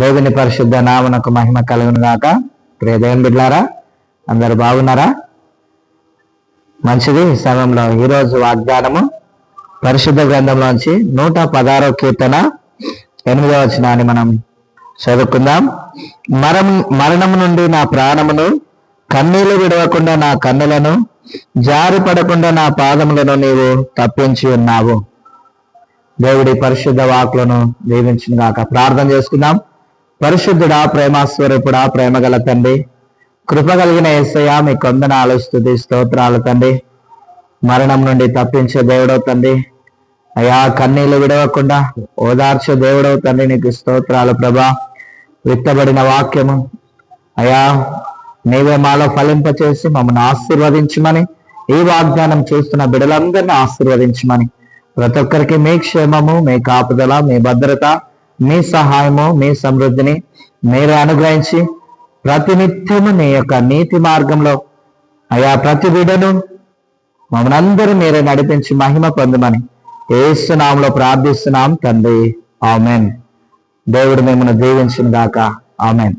దేవుని పరిశుద్ధ నామమునకు మహిమ కలుగును గాక. ప్రియ దేవుని బిడ్డలారా, అందరు బాగున్నారా? మంచిది. ఈ సమయంలో ఈరోజు వాగ్దానము పరిశుద్ధ గ్రంథంలోంచి 116వ కీర్తన 8వ వచనాన్ని మనం చదువుకుందాం. మరణము నుండి నా ప్రాణమును, కన్నీళ్లు విడవకుండా నా కన్నులను, జారి పడకుండా నా పాదములను నీవు తప్పించి ఉన్నావు. దేవుడి పరిశుద్ధ వాక్కులను దీవించును గాక. ప్రార్థన చేసుకుందాం. పరిశుద్ధుడా, ప్రేమస్వరూపుడా, ప్రేమగల తండ్రి, కృప కలిగిన యేసయ్య, మీ కొందనాలు, స్తుతి స్తోత్రాలు తండ్రి. మరణం నుండి తప్పించే దేవుడవు తండ్రి, అయా కన్నీళ్లు విడవకుండా ఓదార్చే దేవుడవు తండ్రి, నీకు స్తోత్రాలు ప్రభా. విత్తబడిన వాక్యము అయా నీవే మాలో ఫలింపచేసి మమ్మల్ని ఆశీర్వదించమని, ఈ వాగ్దానం చూస్తున్న బిడ్డలందరినీ ఆశీర్వదించమని, ప్రతి ఒక్కరికి మీ క్షేమము, మీ కాపుదల, మీ భద్రత, మీ సహాయము, మీ సమృద్ధిని మీరే అనుగ్రహించి ప్రతినిత్యము నీ యొక్క నీతి మార్గంలో అయా ప్రతి బిడ్డను మమ్మల్ని అందరూ మీరే నడిపించి మహిమ పొందమని యేసు నామములో ప్రార్థిస్తున్నాం తండ్రి. ఆమెన్. దేవుడు మిమ్మల్ని దీవించును గాక. ఆమెన్.